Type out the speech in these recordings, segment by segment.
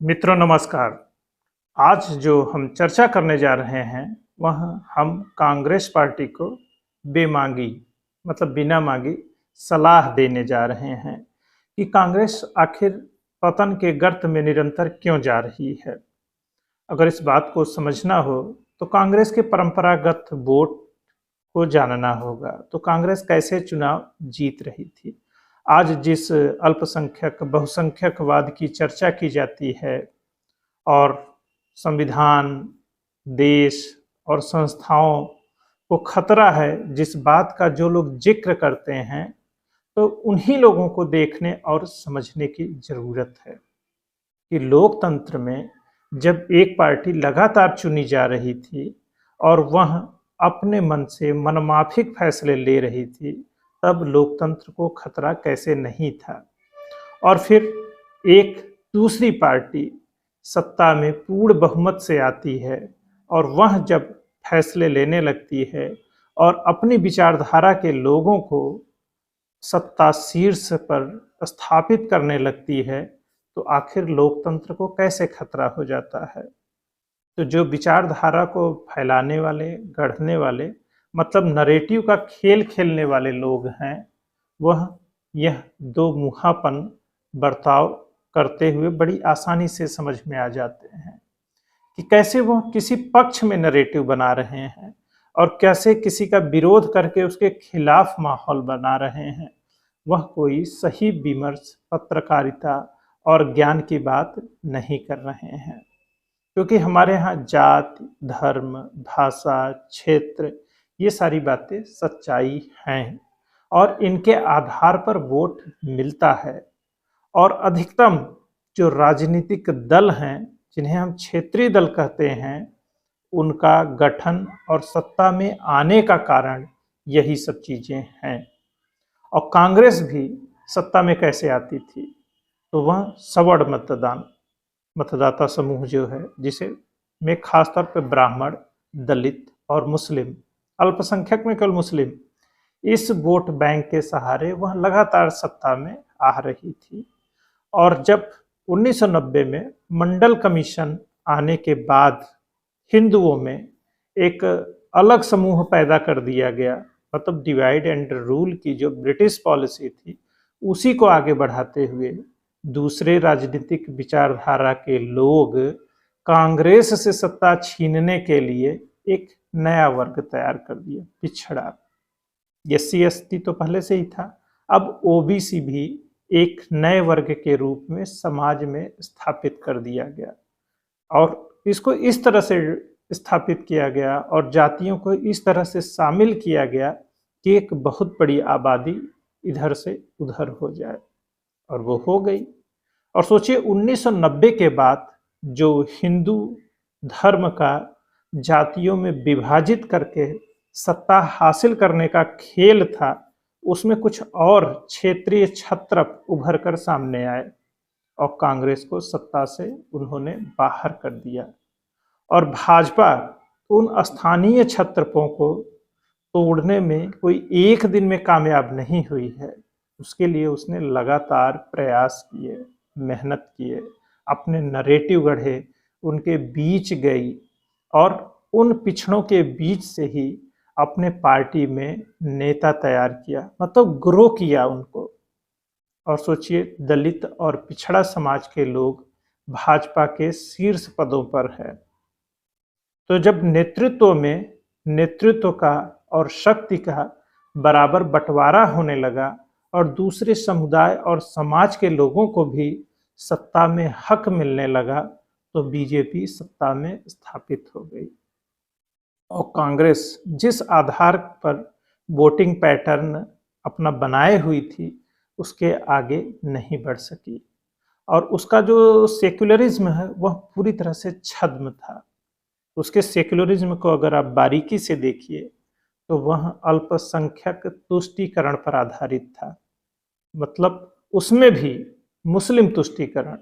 मित्रों नमस्कार। आज जो हम चर्चा करने जा रहे हैं वह हम कांग्रेस पार्टी को बेमांगी मतलब बिना मांगी सलाह देने जा रहे हैं कि कांग्रेस आखिर पतन के गर्त में निरंतर क्यों जा रही है। अगर इस बात को समझना हो तो कांग्रेस के परंपरागत वोट को जानना होगा। तो कांग्रेस कैसे चुनाव जीत रही थी। आज जिस अल्पसंख्यक बहुसंख्यकवाद की चर्चा की जाती है और संविधान, देश और संस्थाओं को खतरा है, जिस बात का जो लोग जिक्र करते हैं, तो उन्हीं लोगों को देखने और समझने की जरूरत है कि लोकतंत्र में जब एक पार्टी लगातार चुनी जा रही थी और वह अपने मन से मनमाफिक फैसले ले रही थी, तब लोकतंत्र को खतरा कैसे नहीं था। और फिर एक दूसरी पार्टी सत्ता में पूर्ण बहुमत से आती है और वह जब फैसले लेने लगती है और अपनी विचारधारा के लोगों को सत्ता शीर्ष पर स्थापित करने लगती है, तो आखिर लोकतंत्र को कैसे खतरा हो जाता है। तो जो विचारधारा को फैलाने वाले, गढ़ने वाले, मतलब नरेटिव का खेल खेलने वाले लोग हैं, वह यह दो मुहापन बर्ताव करते हुए बड़ी आसानी से समझ में आ जाते हैं कि कैसे वो किसी पक्ष में नरेटिव बना रहे हैं और कैसे किसी का विरोध करके उसके खिलाफ माहौल बना रहे हैं। वह कोई सही विमर्श, पत्रकारिता और ज्ञान की बात नहीं कर रहे हैं, क्योंकि हमारे यहाँ जाति, धर्म, भाषा, क्षेत्र, ये सारी बातें सच्चाई हैं और इनके आधार पर वोट मिलता है। और अधिकतम जो राजनीतिक दल हैं, जिन्हें हम क्षेत्रीय दल कहते हैं, उनका गठन और सत्ता में आने का कारण यही सब चीजें हैं। और कांग्रेस भी सत्ता में कैसे आती थी, तो वह सवर्ण मतदाता समूह जो है, जिसे में खासतौर पर ब्राह्मण, दलित और मुस्लिम, अल्पसंख्यक में केवल मुस्लिम, इस वोट बैंक के सहारे वह लगातार सत्ता में आ रही थी। और जब 1990 में मंडल कमीशन आने के बाद हिंदुओं में एक अलग समूह पैदा कर दिया गया, मतलब डिवाइड एंड रूल की जो ब्रिटिश पॉलिसी थी, उसी को आगे बढ़ाते हुए दूसरे राजनीतिक विचारधारा के लोग कांग्रेस से सत्ता छीनने के लिए एक नया वर्ग तैयार कर दिया, पिछड़ा। एससी एसटी तो पहले से ही था, अब ओबीसी भी एक नए वर्ग के रूप में समाज में स्थापित कर दिया गया और इसको इस तरह से स्थापित किया गया और जातियों को इस तरह से शामिल किया गया कि एक बहुत बड़ी आबादी इधर से उधर हो जाए, और वो हो गई। और सोचिए 1990 के बाद जो हिंदू धर्म का जातियों में विभाजित करके सत्ता हासिल करने का खेल था, उसमें कुछ और क्षेत्रीय छत्रप उभर कर सामने आए और कांग्रेस को सत्ता से उन्होंने बाहर कर दिया। और भाजपा उन स्थानीय छत्रपों को तोड़ने में कोई एक दिन में कामयाब नहीं हुई है। उसके लिए उसने लगातार प्रयास किए, मेहनत किए, अपने नरेटिव गढ़े, उनके बीच गई और उन पिछड़ों के बीच से ही अपने पार्टी में नेता तैयार किया, मतलब ग्रो किया उनको। और सोचिए दलित और पिछड़ा समाज के लोग भाजपा के शीर्ष पदों पर है। तो जब नेतृत्व का और शक्ति का बराबर बंटवारा होने लगा और दूसरे समुदाय और समाज के लोगों को भी सत्ता में हक मिलने लगा, तो बीजेपी सत्ता में स्थापित हो गई। और कांग्रेस जिस आधार पर वोटिंग पैटर्न अपना बनाए हुई थी, उसके आगे नहीं बढ़ सकी और उसका जो सेक्युलरिज्म है वह पूरी तरह से छद्म था। उसके सेक्युलरिज्म को अगर आप बारीकी से देखिए तो वह अल्पसंख्यक तुष्टीकरण पर आधारित था, मतलब उसमें भी मुस्लिम तुष्टीकरण,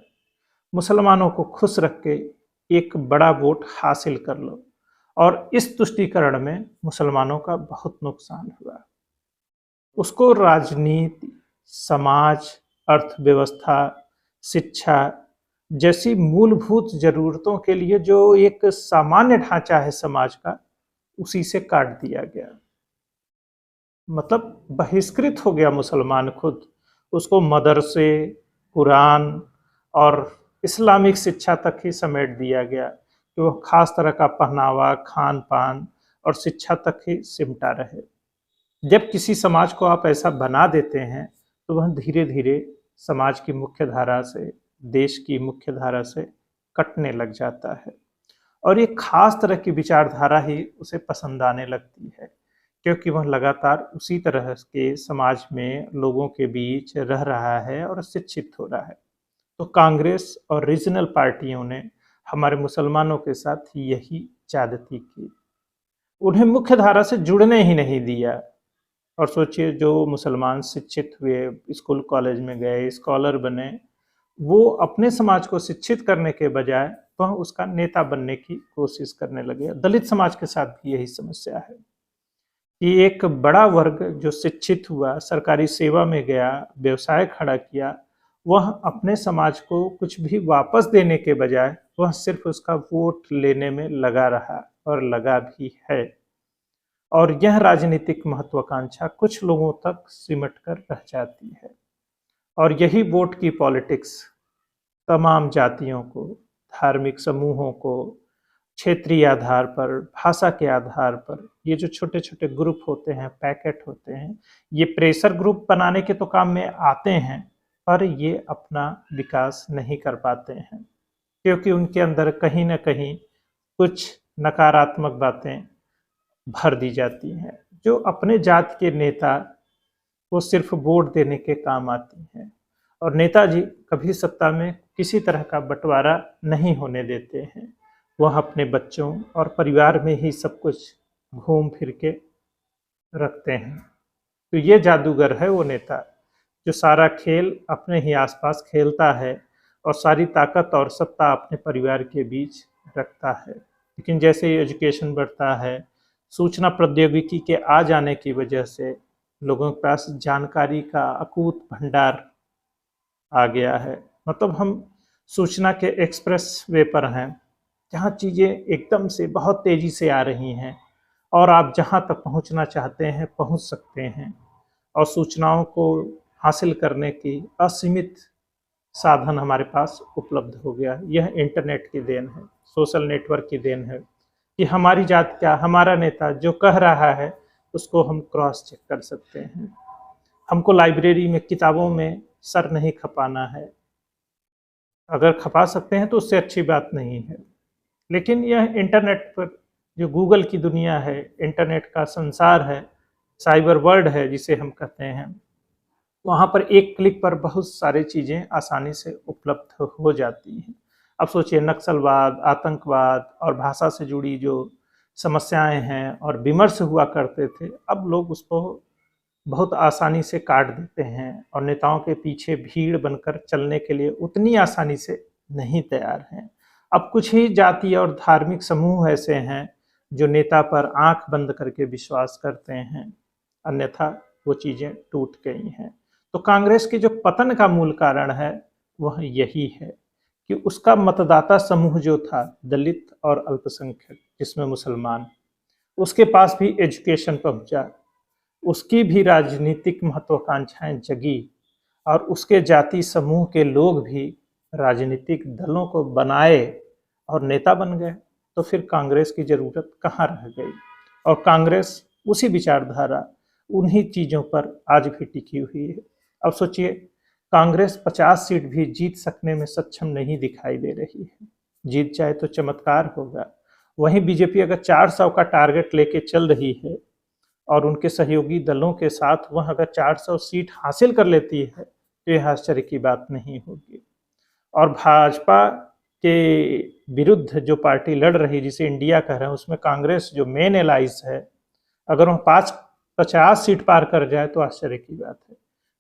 मुसलमानों को खुश रख के एक बड़ा वोट हासिल कर लो। और इस तुष्टीकरण में मुसलमानों का बहुत नुकसान हुआ। उसको राजनीति, समाज, अर्थव्यवस्था, शिक्षा जैसी मूलभूत ज़रूरतों के लिए जो एक सामान्य ढांचा है समाज का, उसी से काट दिया गया। मतलब बहिष्कृत हो गया मुसलमान खुद। उसको मदरसे, कुरान और इस्लामिक शिक्षा तक ही समेट दिया गया कि वो खास तरह का पहनावा, खान-पान और शिक्षा तक ही सिमटा रहे। जब किसी समाज को आप ऐसा बना देते हैं, तो वह धीरे-धीरे समाज की मुख्य धारा से, देश की मुख्य धारा से कटने लग जाता है और एक खास तरह की विचारधारा ही उसे पसंद आने लगती है, क्योंकि वह लगातार उसी तरह के समाज में लोगों के बीच रह रहा है और शिक्षित हो रहा है। तो कांग्रेस और रीजनल पार्टियों ने हमारे मुसलमानों के साथ यही ज्यादती की। उन्हें मुख्य धारा से जुड़ने ही नहीं दिया। और सोचिए, जो मुसलमान शिक्षित हुए, स्कूल कॉलेज में गए, स्कॉलर बने, वो अपने समाज को शिक्षित करने के बजाय वह उसका नेता बनने की कोशिश करने लगे। दलित समाज के साथ भी यही समस्या है कि एक बड़ा वर्ग जो शिक्षित हुआ, सरकारी सेवा में गया, व्यवसाय खड़ा किया, वह अपने समाज को कुछ भी वापस देने के बजाय वह सिर्फ उसका वोट लेने में लगा रहा और लगा भी है। और यह राजनीतिक महत्वाकांक्षा कुछ लोगों तक सिमट कर रह जाती है। और यही वोट की पॉलिटिक्स तमाम जातियों को, धार्मिक समूहों को, क्षेत्रीय आधार पर, भाषा के आधार पर, ये जो छोटे छोटे ग्रुप होते हैं, पैकेट होते हैं, ये प्रेशर ग्रुप बनाने के तो काम में आते हैं, पर ये अपना विकास नहीं कर पाते हैं, क्योंकि उनके अंदर कहीं ना कहीं कुछ नकारात्मक बातें भर दी जाती हैं, जो अपने जात के नेता को सिर्फ वोट देने के काम आती हैं। और नेताजी कभी सत्ता में किसी तरह का बंटवारा नहीं होने देते हैं। वह अपने बच्चों और परिवार में ही सब कुछ घूम फिर के रखते हैं। तो ये जादूगर है वो नेता, जो सारा खेल अपने ही आसपास खेलता है और सारी ताकत और सत्ता अपने परिवार के बीच रखता है। लेकिन जैसे ही एजुकेशन बढ़ता है, सूचना प्रौद्योगिकी के आ जाने की वजह से लोगों के पास जानकारी का अकूत भंडार आ गया है। मतलब हम सूचना के एक्सप्रेस वे पर हैं, जहाँ चीज़ें एकदम से बहुत तेज़ी से आ रही हैं और आप जहाँ तक पहुँचना चाहते हैं पहुँच सकते हैं। और सूचनाओं को हासिल करने की असीमित साधन हमारे पास उपलब्ध हो गया। यह इंटरनेट की देन है, सोशल नेटवर्क की देन है कि हमारी जात क्या, हमारा नेता जो कह रहा है उसको हम क्रॉस चेक कर सकते हैं। हमको लाइब्रेरी में किताबों में सर नहीं खपाना है। अगर खपा सकते हैं तो उससे अच्छी बात नहीं है। लेकिन यह इंटरनेट पर जो गूगल की दुनिया है, इंटरनेट का संसार है, साइबर वर्ल्ड है जिसे हम कहते हैं, वहाँ पर एक क्लिक पर बहुत सारी चीज़ें आसानी से उपलब्ध हो जाती हैं। अब सोचिए, नक्सलवाद, आतंकवाद और भाषा से जुड़ी जो समस्याएं हैं और विमर्श हुआ करते थे, अब लोग उसको बहुत आसानी से काट देते हैं और नेताओं के पीछे भीड़ बनकर चलने के लिए उतनी आसानी से नहीं तैयार हैं। अब कुछ ही जाति और धार्मिक समूह ऐसे हैं जो नेता पर आंख बंद करके विश्वास करते हैं, अन्यथा वो चीज़ें टूट गई हैं। तो कांग्रेस के जो पतन का मूल कारण है वह यही है कि उसका मतदाता समूह जो था, दलित और अल्पसंख्यक जिसमें मुसलमान, उसके पास भी एजुकेशन पहुंचा, उसकी भी राजनीतिक महत्वाकांक्षाएं जगी और उसके जाति समूह के लोग भी राजनीतिक दलों को बनाए और नेता बन गए। तो फिर कांग्रेस की जरूरत कहाँ रह गई? और कांग्रेस उसी विचारधारा, उन्हीं चीज़ों पर आज भी टिकी हुई है। अब सोचिए, कांग्रेस 50 सीट भी जीत सकने में सक्षम नहीं दिखाई दे रही है। जीत जाए तो चमत्कार होगा। वहीं बीजेपी अगर 400 का टारगेट लेके चल रही है और उनके सहयोगी दलों के साथ वह अगर 400 सीट हासिल कर लेती है, तो यह आश्चर्य की बात नहीं होगी। और भाजपा के विरुद्ध जो पार्टी लड़ रही, जिसे इंडिया कह रहे हैं, उसमें कांग्रेस जो मेन एलाइज है, अगर वह 50 सीट पार कर जाए तो आश्चर्य की बात है।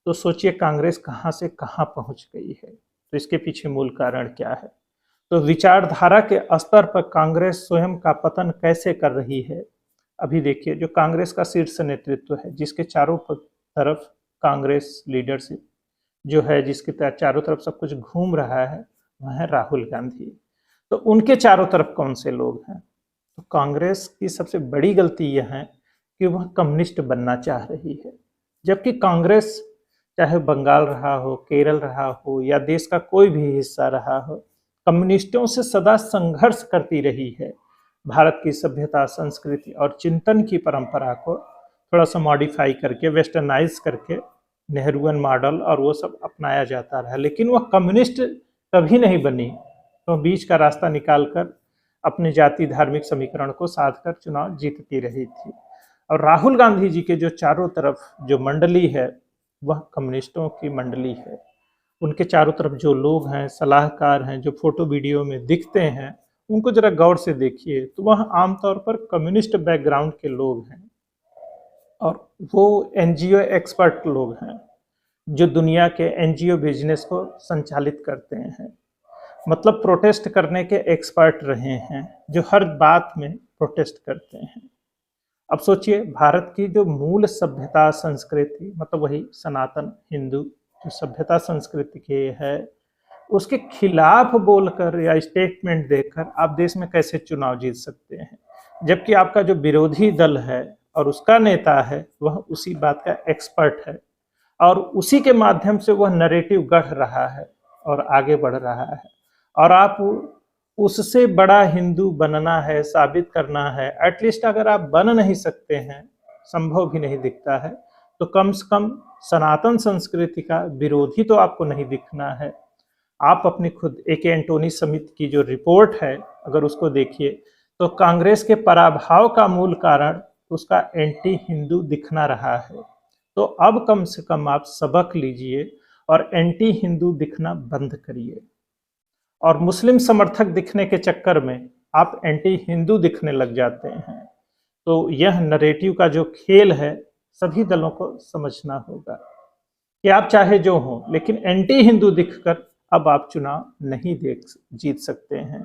तो सोचिए कांग्रेस कहाँ से कहाँ पहुँच गई है। तो इसके पीछे मूल कारण क्या है? तो विचारधारा के स्तर पर कांग्रेस स्वयं का पतन कैसे कर रही है? अभी देखिए, जो कांग्रेस का शीर्ष नेतृत्व है, जिसके चारों तरफ कांग्रेस लीडरशिप जो है, जिसके चारों तरफ सब कुछ घूम रहा है, वह है राहुल गांधी। तो उनके चारों तरफ कौन से लोग हैं? तो कांग्रेस की सबसे बड़ी गलती यह है कि वह कम्युनिस्ट बनना चाह रही है, जबकि कांग्रेस चाहे बंगाल रहा हो, केरल रहा हो या देश का कोई भी हिस्सा रहा हो, कम्युनिस्टों से सदा संघर्ष करती रही है। भारत की सभ्यता, संस्कृति और चिंतन की परंपरा को थोड़ा सा मॉडिफाई करके, वेस्टर्नाइज करके नेहरूवन मॉडल और वो सब अपनाया जाता रहा, लेकिन वह कम्युनिस्ट कभी नहीं बनी। तो बीच का रास्ता निकालकर अपने जाति धार्मिक समीकरण को साध कर चुनाव जीतती रही थी। और राहुल गांधी जी के जो चारों तरफ जो मंडली है वह कम्युनिस्टों की मंडली है। उनके चारों तरफ जो लोग हैं, सलाहकार हैं, जो फोटो वीडियो में दिखते हैं, उनको जरा गौर से देखिए तो वह आमतौर पर कम्युनिस्ट बैकग्राउंड के लोग हैं और वो एनजीओ एक्सपर्ट लोग हैं जो दुनिया के एनजीओ बिजनेस को संचालित करते हैं। मतलब प्रोटेस्ट करने के एक्सपर्ट रहे हैं, जो हर बात में प्रोटेस्ट करते हैं। अब सोचिए, भारत की जो मूल सभ्यता संस्कृति, मतलब वही सनातन हिंदू जो सभ्यता संस्कृति के है, उसके खिलाफ बोलकर या स्टेटमेंट देकर आप देश में कैसे चुनाव जीत सकते हैं? जबकि आपका जो विरोधी दल है और उसका नेता है वह उसी बात का एक्सपर्ट है और उसी के माध्यम से वह नरेटिव गढ़ रहा है और आगे बढ़ रहा है। और आप उससे बड़ा हिंदू बनना है, साबित करना है, एटलीस्ट अगर आप बन नहीं सकते हैं, संभव भी नहीं दिखता है, तो कम से कम सनातन संस्कृति का विरोधी तो आपको नहीं दिखना है। आप अपनी खुद ए.के. एंटोनी समिति की जो रिपोर्ट है अगर उसको देखिए तो कांग्रेस के पराभव का मूल कारण उसका एंटी हिंदू दिखना रहा है। तो अब कम से कम आप सबक लीजिए और एंटी हिंदू दिखना बंद करिए। और मुस्लिम समर्थक दिखने के चक्कर में आप एंटी हिंदू दिखने लग जाते हैं। तो यह नरेटिव का जो खेल है सभी दलों को समझना होगा कि आप चाहे जो हो, लेकिन एंटी हिंदू दिखकर अब आप चुनाव नहीं जीत सकते हैं।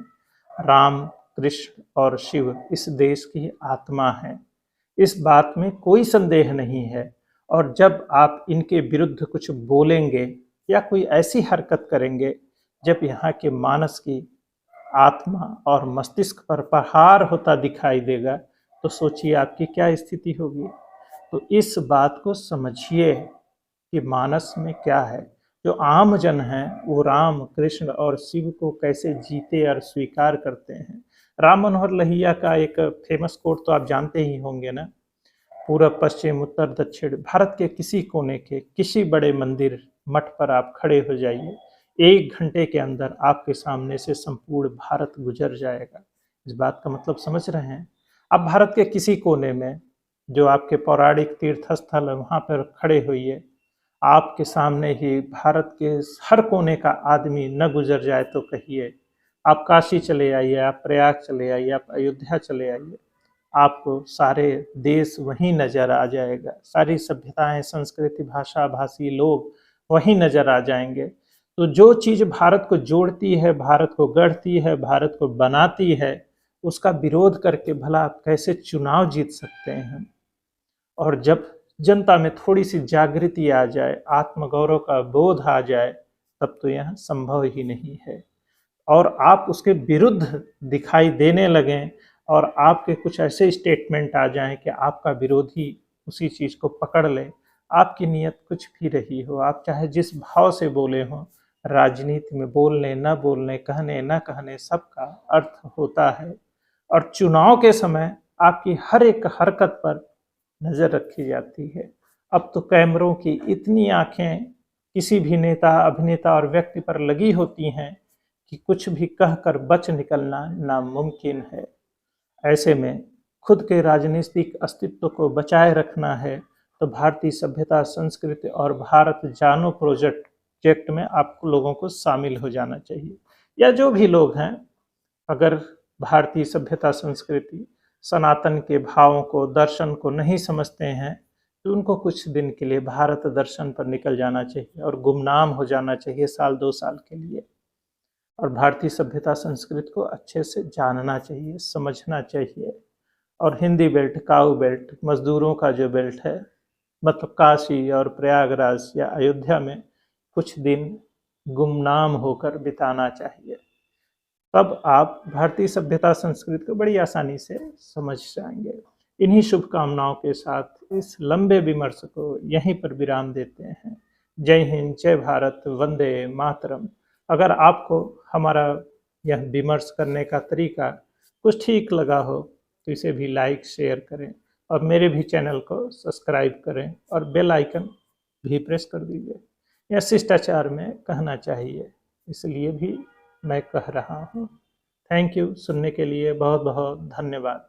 राम, कृष्ण और शिव इस देश की आत्मा है, इस बात में कोई संदेह नहीं है। और जब आप इनके विरुद्ध कुछ बोलेंगे या कोई ऐसी हरकत करेंगे जब यहाँ के मानस की आत्मा और मस्तिष्क पर प्रहार होता दिखाई देगा, तो सोचिए आपकी क्या स्थिति होगी। तो इस बात को समझिए कि मानस में क्या है। जो आम जन हैं वो राम, कृष्ण और शिव को कैसे जीते और स्वीकार करते हैं। राम मनोहर लोहिया का एक फेमस कोट तो आप जानते ही होंगे ना, पूरब, पश्चिम, उत्तर, दक्षिण, भारत के किसी कोने के किसी बड़े मंदिर मठ पर आप खड़े हो जाइए, 1 घंटे के अंदर आपके सामने से संपूर्ण भारत गुजर जाएगा। इस बात का मतलब समझ रहे हैं? आप भारत के किसी कोने में जो आपके पौराणिक तीर्थ स्थल है वहाँ पर खड़े होइए, आपके सामने ही भारत के हर कोने का आदमी न गुजर जाए तो कहिए। आप काशी चले आइए, आप प्रयाग चले आइए, आप अयोध्या चले आइए, आपको सारे देश वहीं नजर आ जाएगा। सारी सभ्यताएं, संस्कृति, भाषा भाषी लोग वहीं नजर आ जाएंगे। तो जो चीज़ भारत को जोड़ती है, भारत को गढ़ती है, भारत को बनाती है, उसका विरोध करके भला आप कैसे चुनाव जीत सकते हैं? और जब जनता में थोड़ी सी जागृति आ जाए, आत्मगौरव का बोध आ जाए, तब तो यह संभव ही नहीं है। और आप उसके विरुद्ध दिखाई देने लगें और आपके कुछ ऐसे स्टेटमेंट आ जाएं कि आपका विरोधी उसी चीज़ को पकड़ ले। आपकी नीयत कुछ भी रही हो, आप चाहे जिस भाव से बोले हों, राजनीति में बोलने न बोलने, कहने न कहने, सबका अर्थ होता है। और चुनाव के समय आपकी हर एक हरकत पर नज़र रखी जाती है। अब तो कैमरों की इतनी आंखें किसी भी नेता, अभिनेता और व्यक्ति पर लगी होती हैं कि कुछ भी कहकर बच निकलना नामुमकिन है। ऐसे में खुद के राजनीतिक अस्तित्व को बचाए रखना है तो भारतीय सभ्यता, संस्कृति और भारत जानो प्रोजेक्ट में आप लोगों को शामिल हो जाना चाहिए। या जो भी लोग हैं, अगर भारतीय सभ्यता, संस्कृति, सनातन के भावों को, दर्शन को नहीं समझते हैं तो उनको कुछ दिन के लिए भारत दर्शन पर निकल जाना चाहिए और गुमनाम हो जाना चाहिए 1-2 साल के लिए। और भारतीय सभ्यता, संस्कृति को अच्छे से जानना चाहिए, समझना चाहिए। और हिंदी बेल्ट, काऊ बेल्ट, मजदूरों का जो बेल्ट है, मतलब काशी और प्रयागराज या अयोध्या में कुछ दिन गुमनाम होकर बिताना चाहिए। तब आप भारतीय सभ्यता संस्कृति को बड़ी आसानी से समझ जाएंगे। इन्हीं शुभकामनाओं के साथ इस लंबे विमर्श को यहीं पर विराम देते हैं। जय हिंद, जय भारत, वंदे मातरम। अगर आपको हमारा यह विमर्श करने का तरीका कुछ ठीक लगा हो तो इसे भी लाइक शेयर करें और मेरे भी चैनल को सब्सक्राइब करें और बेल आइकन भी प्रेस कर दीजिए। यह शिष्टाचार में कहना चाहिए, इसलिए भी मैं कह रहा हूँ। Thank you. सुनने के लिए बहुत बहुत धन्यवाद।